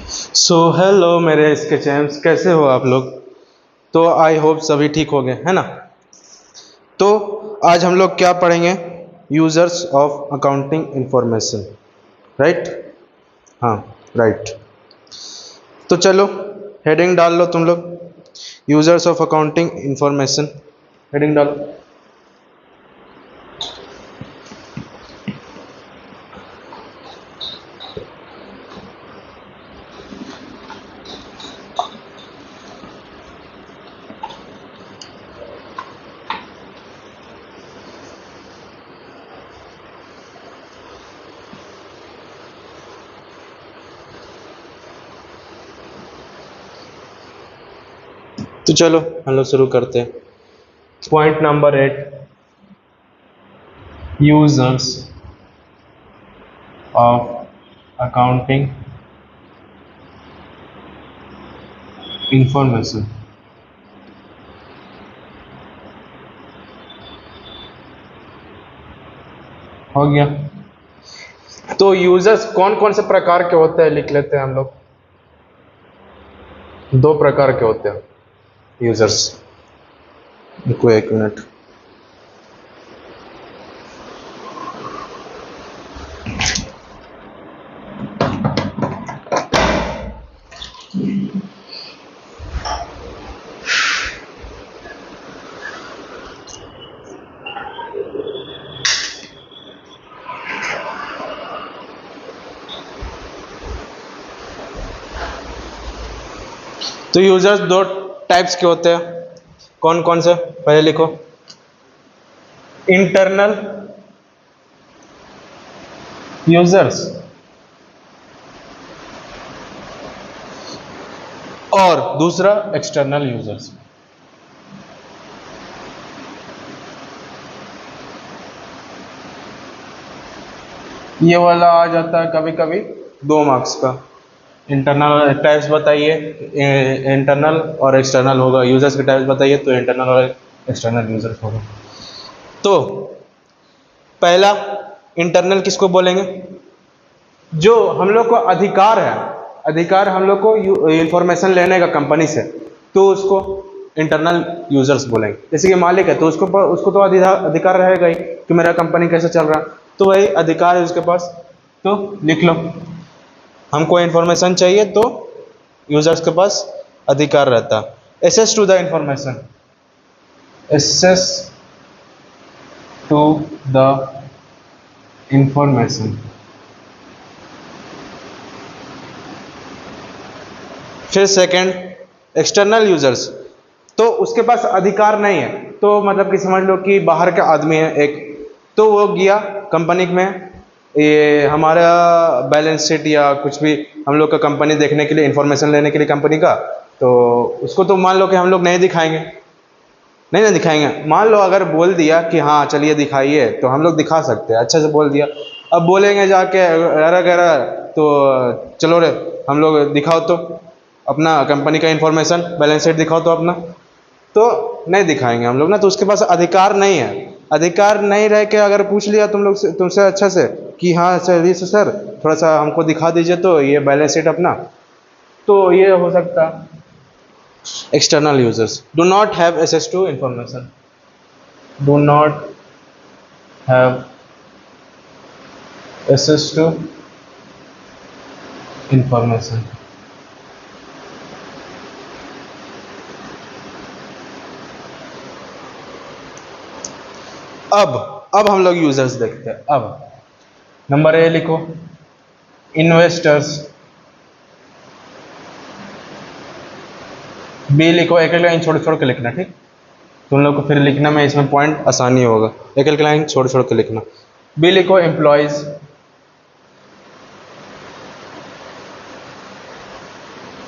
So hello मेरे इसके चैम्स, कैसे हो आप लोग। तो आई होप सभी ठीक हो गए है ना। तो आज हम लोग क्या पढ़ेंगे, users of accounting information, right. हाँ, राइट। तो चलो हेडिंग डाल लो तुम लोग, users of accounting information, heading डालो। तो चलो हम लोग शुरू करते हैं। Point number 8, users of accounting information. हो गया। तो यूजर्स कौन कौन से प्रकार के होते हैं लिख लेते हैं हम लोग। दो प्रकार के होते हैं यूजर्स। रुको एक मिनट। तो यूजर्स दो टाइप्स के होते हैं, कौन कौन से, पहले लिखो। इंटरनल यूजर्स और दूसरा एक्सटर्नल यूजर्स। ये वाला आ जाता है कभी कभी 2 मार्क्स का। इंटरनल टाइप्स बताइए, इंटरनल और एक्सटर्नल होगा। यूजर्स के टाइप्स बताइए तो इंटरनल और एक्सटर्नल यूजर्स होगा। तो पहला इंटरनल किसको बोलेंगे, जो हम लोग को अधिकार है, अधिकार हम लोग को इंफॉर्मेशन लेने का कंपनी से, तो उसको इंटरनल यूजर्स बोलेंगे। जैसे कि मालिक है तो उसको तो अधिकार रहेगा ही कि मेरा कंपनी कैसे चल रहा है, तो वही अधिकार है उसके पास। तो लिख लो, हमको इंफॉर्मेशन चाहिए तो यूजर्स के पास अधिकार रहता है। Access to the information, access to the information. फिर सेकंड एक्सटर्नल यूजर्स, तो उसके पास अधिकार नहीं है, तो मतलब कि समझ लो कि बाहर का आदमी है एक, तो वो गया कंपनी में, ये हमारा बैलेंस शीट या कुछ भी हम लोग का कंपनी देखने के लिए, इंफॉर्मेशन लेने के लिए कंपनी का, तो उसको तो मान लो कि हम लोग नहीं दिखाएंगे, नहीं ना दिखाएंगे। मान लो अगर बोल दिया कि हाँ चलिए दिखाइए, तो हम लोग दिखा सकते हैं, अच्छे से बोल दिया। अब बोलेंगे जाके अरे गरा, तो चलो रे हम लोग दिखाओ तो अपना कंपनी का इंफॉर्मेशन, बैलेंस शीट दिखाओ तो अपना, तो नहीं दिखाएंगे हम लोग ना। तो उसके पास अधिकार नहीं है। अधिकार नहीं रह के अगर पूछ लिया तुम लोग से, तुमसे अच्छा से कि हाँ चलिए सर थोड़ा सा हमको दिखा दीजिए तो ये बैलेंस शीट अपना, तो ये हो सकता। External users do not have access to information, do not have access to information. अब हम लोग यूजर्स देखते हैं। अब नंबर ए लिखो, इन्वेस्टर्स। बी लिखो, एक एक लाइन छोड़ छोड़ के लिखना, ठीक। तुम लोग को फिर लिखने में इसमें पॉइंट आसानी होगा, एक एक लाइन छोड़ छोड़ के लिखना। बी लिखो एम्प्लॉयज।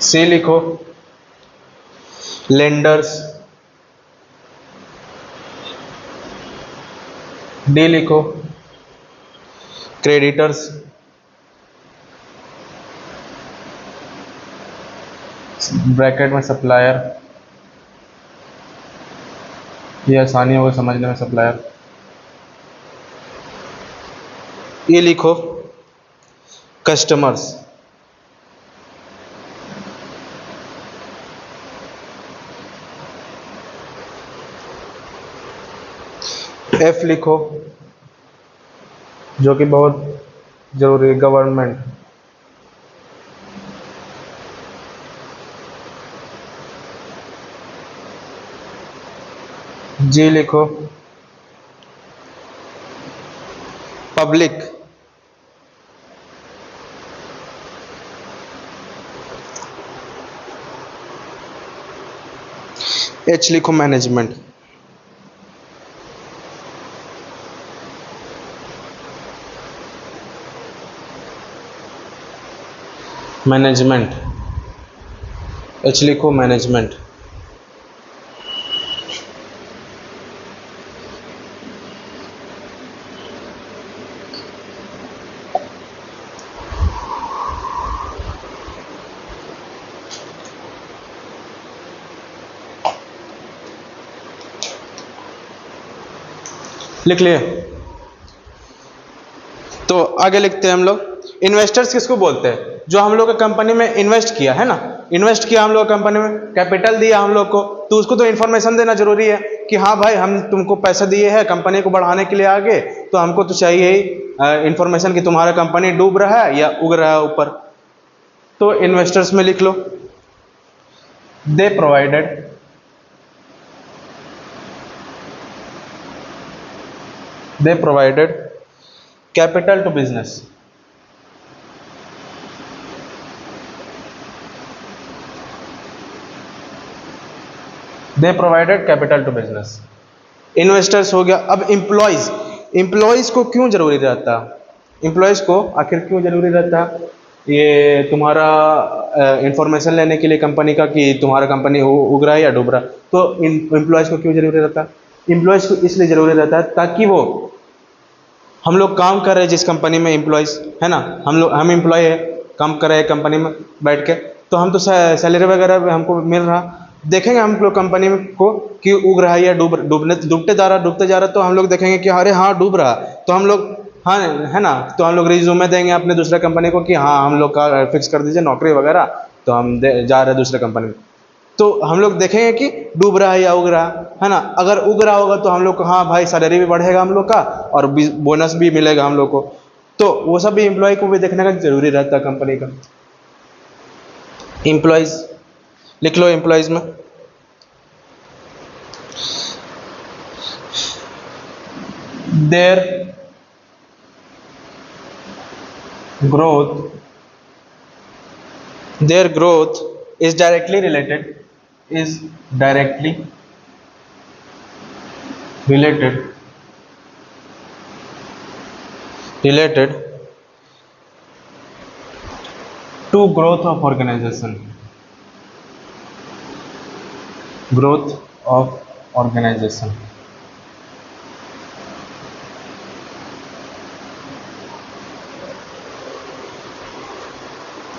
सी लिखो लेंडर्स। डी लिखो क्रेडिटर्स। ब्रैकेट में सप्लायर, ये आसानी होगा समझने में, सप्लायर। ये लिखो कस्टमर्स। एफ लिखो, जो कि बहुत जरूरी है, गवर्नमेंट। जी लिखो, पब्लिक। एच लिखो, मैनेजमेंट। मैनेजमेंट, एच लिखो, मैनेजमेंट। लिख लिए? तो आगे लिखते हैं हम लोग, इन्वेस्टर्स किसको बोलते हैं? जो हम लोग कंपनी में इन्वेस्ट किया है ना, इन्वेस्ट किया हम लोग कंपनी में, कैपिटल दिया हम लोग को, तो उसको तो इन्फॉर्मेशन देना जरूरी है कि हाँ भाई हम तुमको पैसे दिए हैं कंपनी को बढ़ाने के लिए आगे, तो हमको तो चाहिए ही इंफॉर्मेशन कि तुम्हारा कंपनी डूब रहा है या उग रहा है ऊपर। तो इन्वेस्टर्स में लिख लो, they provided capital to business। They provided capital to business. Investors हो गया। अब एम्प्लॉयज को क्यों जरूरी रहता? एम्प्लॉयज को आखिर क्यों जरूरी रहता? ये तुम्हारा इंफॉर्मेशन लेने के लिए कंपनी का कि तुम्हारा कंपनी उग रहा है या डूब रहा है। तो एम्प्लॉयज को क्यों जरूरी रहता? एम्प्लॉयज को इसलिए जरूरी रहता है ताकि वो, हम लोग काम कर रहे हैं जिस कंपनी में, एम्प्लॉयज है ना, हम एम्प्लॉय है, काम कर रहे हैं कंपनी में बैठ के, तो हम तो सैलरी वगैरह हमको मिल रहा, देखेंगे हम लोग कंपनी में को कि उग रहा है या डूबते जा रहा, तो हम लोग देखेंगे कि अरे हाँ डूब रहा, तो हम लोग, हाँ है ना, तो हम लोग रिज्यूमे देंगे अपने दूसरे कंपनी को कि हाँ हम लोग का फिक्स कर दीजिए नौकरी वगैरह, तो हम जा रहे हैं दूसरे कंपनी में। तो हम लोग देखेंगे कि डूब रहा है या उग रहा है ना। अगर उग रहा होगा तो हम लोग को हाँ भाई सैलरी भी बढ़ेगा हम लोग का और बोनस भी मिलेगा हम लोग को। तो वो सब भी एम्प्लॉय को भी देखने का जरूरी रहता है कंपनी का। एम्प्लॉयज लिख लो, एम्प्लॉयज में their growth is directly related to growth of organization।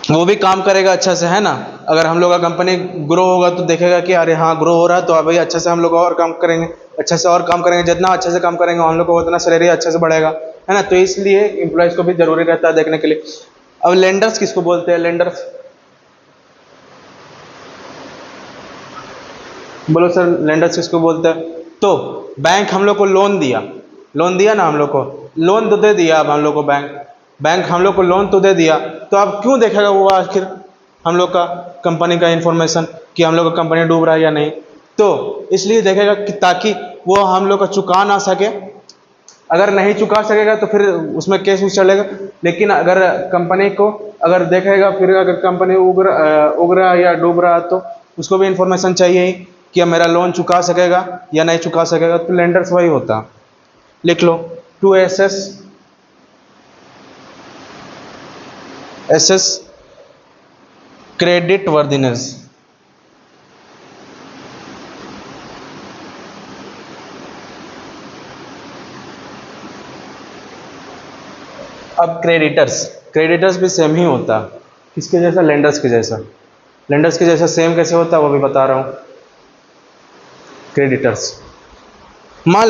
वो भी काम करेगा अच्छा से, है ना। अगर हम लोग का कंपनी ग्रो होगा तो देखेगा कि अरे हाँ ग्रो हो रहा है, तो भाई अच्छे से हम लोग और काम करेंगे, अच्छे से और काम करेंगे, जितना अच्छे से काम करेंगे हम लोग को उतना सैलरी अच्छे से बढ़ेगा, है ना। तो इसलिए एम्प्लॉयज को भी जरूरी रहता है देखने के लिए। अब लेंडर्स किसको बोलते हैं? लेंडर्स बोलो सर, लेंडर्स किसको बोलते हैं? तो बैंक हम लोग को लोन दिया ना, हम लोग को लोन तो दे दिया। अब हम लोग को बैंक हम लोग को लोन तो दे दिया, तो अब क्यों देखेगा वो आखिर हम लोग का कंपनी का इंफॉर्मेशन कि हम लोग का कंपनी डूब रहा है या नहीं? तो इसलिए देखेगा कि ताकि वो हम लोग का चुका ना सके। अगर नहीं चुका सकेगा तो फिर उसमें केस चलेगा। लेकिन अगर कंपनी को अगर देखेगा, फिर अगर कंपनी उग रहा है या डूब रहा है, तो उसको भी इंफॉर्मेशन चाहिए ही कि मेरा लोन चुका सकेगा या नहीं चुका सकेगा। तो लेंडर्स वही होता। लिख लो, टू एसेस क्रेडिट वर्दिनेस। अब क्रेडिटर्स भी सेम ही होता। किसके जैसा? लेंडर्स के जैसा सेम कैसे होता है वो भी बता रहा हूं। क्रेडिटर्स, मान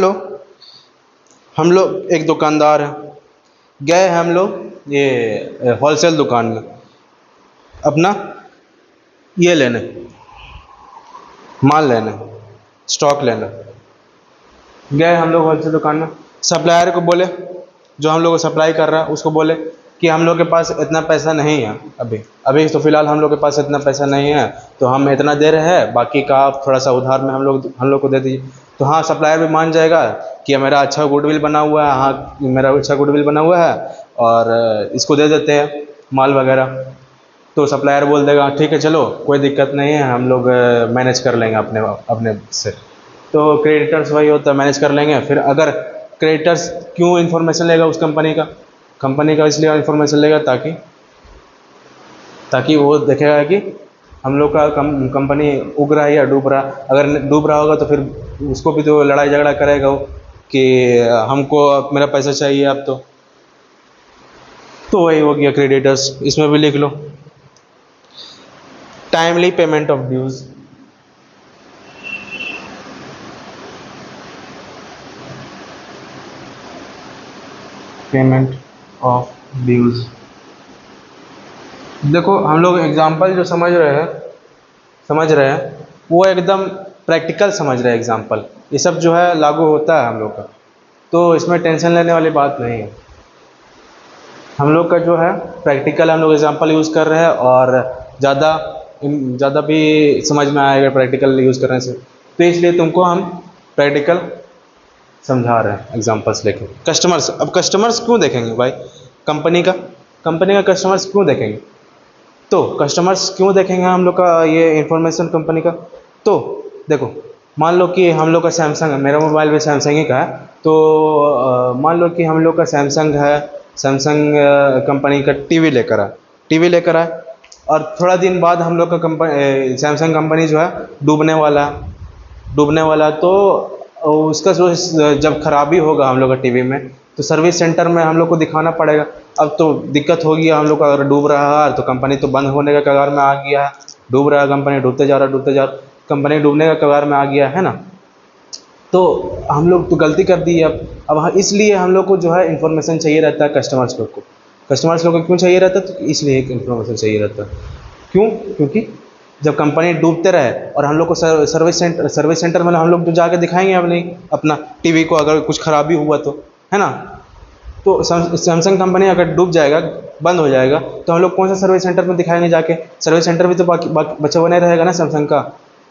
लो हम लोग एक दुकानदार हैं, गए हम लोग ये होलसेल दुकान में अपना ये लेने, माल लेने, स्टॉक लेने। गए हम लोग होलसेल दुकान में, सप्लायर को बोले, जो हम लोग को सप्लाई कर रहा है उसको बोले कि हम लोग के पास इतना पैसा नहीं है, अभी अभी तो फ़िलहाल हम लोग के पास इतना पैसा नहीं है, तो हम इतना दे रहे हैं, बाकी का आप थोड़ा सा उधार में हम लोग को दे दीजिए। तो हाँ, सप्लायर भी मान जाएगा कि मेरा अच्छा गुडविल बना हुआ है, हाँ मेरा अच्छा गुडविल बना हुआ है, और इसको दे देते हैं माल वगैरह। तो सप्लायर बोल देगा ठीक है चलो कोई दिक्कत नहीं है, हम लोग मैनेज कर लेंगे अपने अपने से। तो क्रेडिटर्स वही होता है, मैनेज कर लेंगे। फिर अगर क्रेडिटर्स क्यों इन्फॉर्मेशन लेगा उस कंपनी का इसलिए इन्फॉर्मेशन लेगा ताकि वो देखेगा कि हम लोग का कंपनी उग रहा है या डूब रहा। अगर डूब रहा होगा तो फिर उसको भी तो लड़ाई झगड़ा करेगा वो कि हमको मेरा पैसा चाहिए अब। तो वही हो गया क्रेडिटर्स, इसमें भी लिख लो timely payment of dues. Payment of dues, देखो हम लोग एग्जाम्पल जो समझ रहे हैं वो एकदम प्रैक्टिकल समझ रहे हैं एग्जाम्पल, ये सब जो है लागू होता है हम लोग का, तो इसमें टेंशन लेने वाली बात नहीं है। हम लोग का जो है प्रैक्टिकल हम लोग एग्जाम्पल यूज़ कर रहे हैं, और ज़्यादा भी समझ में आएगा प्रैक्टिकल यूज़ करने से, तो इसलिए तुमको हम प्रैक्टिकल समझा रहे हैं एग्जाम्पल्स लेके। कस्टमर्स, अब कस्टमर्स क्यों देखेंगे भाई, कंपनी का कस्टमर्स क्यों देखेंगे? तो कस्टमर्स क्यों देखेंगे हम लोग का ये इन्फॉर्मेशन कंपनी का? तो देखो मान लो कि हम लोग का सैमसंग है, मेरा मोबाइल भी सैमसंग ही का है, तो मान लो कि हम लोग का सैमसंग है, सैमसंग कंपनी का टीवी लेकर आए, और थोड़ा दिन बाद हम लोग का सैमसंग कंपनी जो है डूबने वाला, तो उसका जो जब खराबी होगा हम लोग का टीवी में, तो सर्विस सेंटर में हम लोग को दिखाना पड़ेगा। अब तो दिक्कत होगी हम लोग का, अगर डूब रहा है तो कंपनी तो बंद होने का कगार में आ गया है, डूब रहा है कंपनी, डूबते जा रहा कंपनी डूबने का कगार में आ गया है ना, तो हम लोग तो गलती कर दी अब इसलिए हम लोग को जो है इन्फॉर्मेशन चाहिए रहता है कस्टमर्स लोग को क्यों चाहिए रहता है? तो इसलिए एक इन्फॉर्मेशन चाहिए रहता है। क्यों? क्योंकि जब कंपनी डूबते रहे और हम लोग को सर्विस सेंटर में हम लोग तो जाके दिखाएंगे अपना टीवी को, अगर कुछ खराबी हुआ तो, है ना। तो सैमसंग कंपनी अगर डूब जाएगा, बंद हो जाएगा, तो हम लोग कौन सा सर्विस सेंटर में दिखाएंगे जाके? सर्विस सेंटर भी तो बाकी बचा हुआ नहीं रहेगा ना, सैमसंग का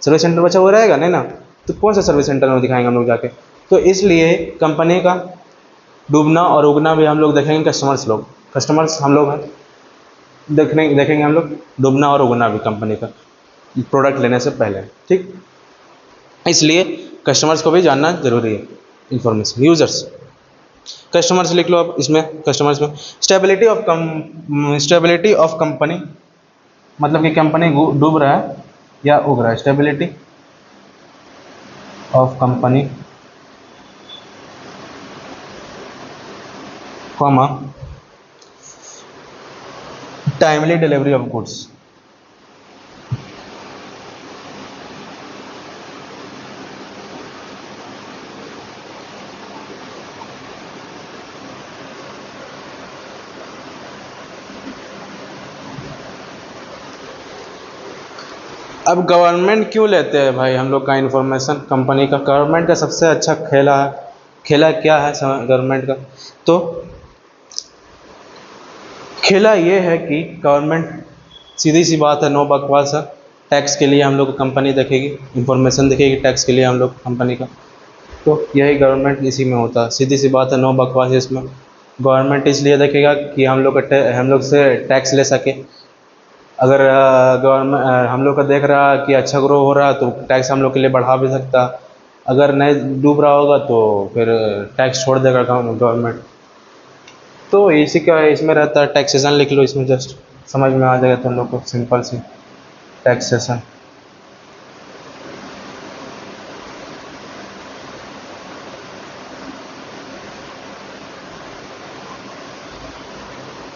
सर्विस सेंटर बचा हुआ रहेगा नहीं ना, तो कौन सा सर्विस सेंटर में दिखाएंगे हम लोग जाके? तो इसलिए कंपनी का डूबना और उगना भी हम लोग देखेंगे, कस्टमर्स हम लोग हैं, देखेंगे हम लोग डूबना और उगना भी कंपनी का प्रोडक्ट लेने से पहले, ठीक। इसलिए कस्टमर्स को भी जानना जरूरी है, इंफॉर्मेशन यूजर्स। कस्टमर्स लिख लो अब इसमें, कस्टमर्स में स्टेबिलिटी ऑफ कंपनी, मतलब कि कंपनी डूब रहा है या उग रहा है, stability of company, comma timely delivery of goods. अब गवर्नमेंट क्यों लेते हैं भाई हम लोग का इन्फॉर्मेशन कंपनी का? गवर्नमेंट का सबसे अच्छा खेला क्या है गवर्नमेंट का? तो खेला ये है कि गवर्नमेंट, सीधी सी बात है, नो बकवास है, टैक्स के लिए हम लोग कंपनी देखेगी, इन्फॉर्मेशन देखेगी टैक्स के लिए हम लोग कंपनी का, तो यही गवर्नमेंट इसी में होता है, सीधी सी बात है, नो बकवास है इसमें। गवर्नमेंट इसलिए देखेगा कि हम लोग से टैक्स ले सके। अगर गवर्नमेंट हम लोग का देख रहा कि अच्छा ग्रो हो रहा है तो टैक्स हम लोग के लिए बढ़ा भी सकता, अगर नहीं डूब रहा होगा तो फिर टैक्स छोड़ देगा गवर्नमेंट। तो इसी का इसमें रहता है, टैक्सेशन लिख लो इसमें, जस्ट समझ में आ जाएगा तुम लोग को, सिंपल सी टैक्सेशन।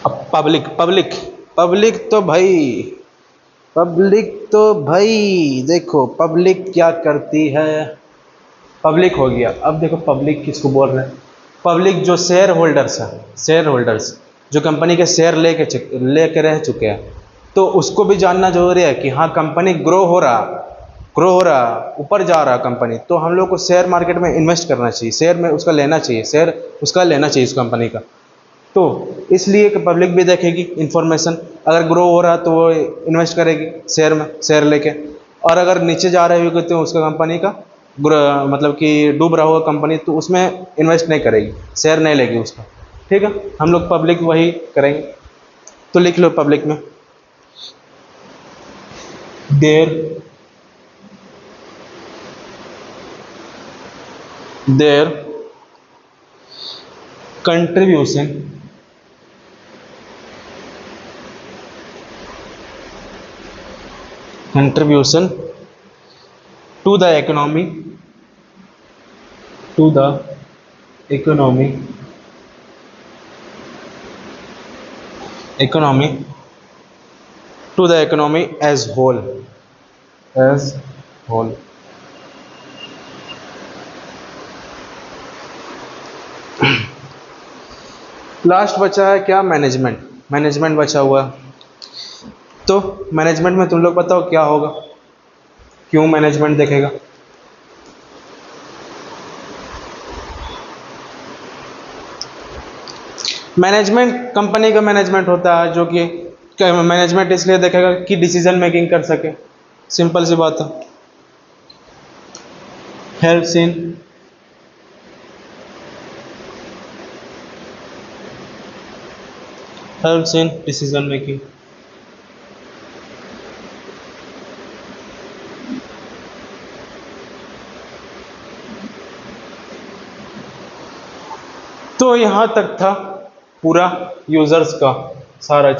अब पब्लिक तो भाई देखो पब्लिक क्या करती है। पब्लिक हो गया, अब देखो पब्लिक किसको बोल रहे हैं? पब्लिक जो शेयर होल्डर्स जो कंपनी के शेयर लेके रह चुके हैं, तो उसको भी जानना जरूरी है कि हाँ कंपनी ग्रो हो रहा, ग्रो हो रहा, ऊपर जा रहा कंपनी, तो हम लोग को शेयर मार्केट में इन्वेस्ट करना चाहिए, शेयर में उसका लेना चाहिए, शेयर उसका लेना चाहिए उस कंपनी का। तो इसलिए कि पब्लिक भी देखेगी इन्फॉर्मेशन, अगर ग्रो हो रहा तो वो इन्वेस्ट करेगी शेयर में, शेयर लेके। और अगर नीचे जा रही होगी तो उसका कंपनी का मतलब कि डूब रहा होगा कंपनी, तो उसमें इन्वेस्ट नहीं करेगी, शेयर नहीं लेगी उसका। ठीक है, हम लोग पब्लिक वही करेंगे। तो लिख लो पब्लिक में, there contribution to the economy to the economy as whole last बचा है क्या, मैनेजमेंट बचा हुआ है। तो मैनेजमेंट में तुम लोग बताओ क्या होगा, क्यों मैनेजमेंट देखेगा। मैनेजमेंट कंपनी का मैनेजमेंट होता है, जो कि मैनेजमेंट इसलिए देखेगा कि डिसीजन मेकिंग कर सके, सिंपल सी बात है। Helps in decision making. तो यहां तक था पूरा यूजर्स का सारा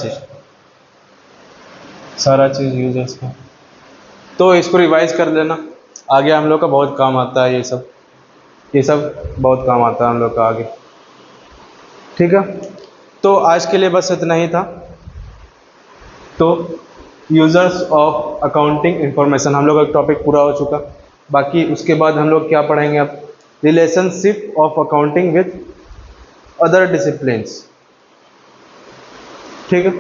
चीज यूजर्स का। तो इसको रिवाइज कर लेना, आगे हम लोग का बहुत काम आता है, ये सब बहुत काम आता है हम लोग का आगे। ठीक है, तो आज के लिए बस इतना ही था। तो यूजर्स ऑफ अकाउंटिंग इंफॉर्मेशन हम लोग का टॉपिक पूरा हो चुका। बाकी उसके बाद हम लोग क्या पढ़ेंगे अब, relationship of accounting with other disciplines. ठीक है,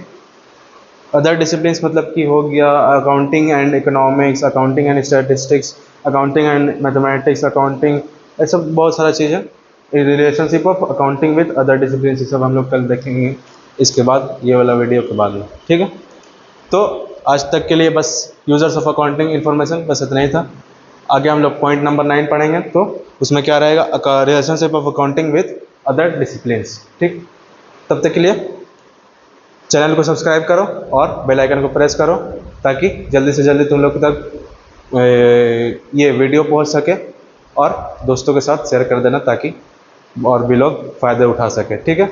अदर डिसिप्लिन्स मतलब कि हो गया accounting and economics, accounting and statistics, accounting and mathematics, accounting, ऐसा बहुत सारा चीज़ है। Relationship of accounting with other disciplines, ये सब हम लोग कल देखेंगे इसके बाद, ये वाला वीडियो के बाद में। ठीक है, तो आज तक के लिए बस यूजर्स ऑफ अकाउंटिंग इन्फॉर्मेशन बस इतना ही था। आगे हम लोग पॉइंट नंबर 9 पढ़ेंगे, तो उसमें क्या रहेगा, relationship of accounting with other disciplines. ठीक, तब तक के लिए चैनल को सब्सक्राइब करो और बेल आइकन को प्रेस करो, ताकि जल्दी से जल्दी तुम लोग तक ये वीडियो पहुंच सके, और दोस्तों के साथ शेयर कर देना ताकि और भी लोग फ़ायदे उठा सके। ठीक है,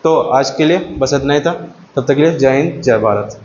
तो आज के लिए बस इतना ही था, तब तक के लिए जय हिंद जय भारत।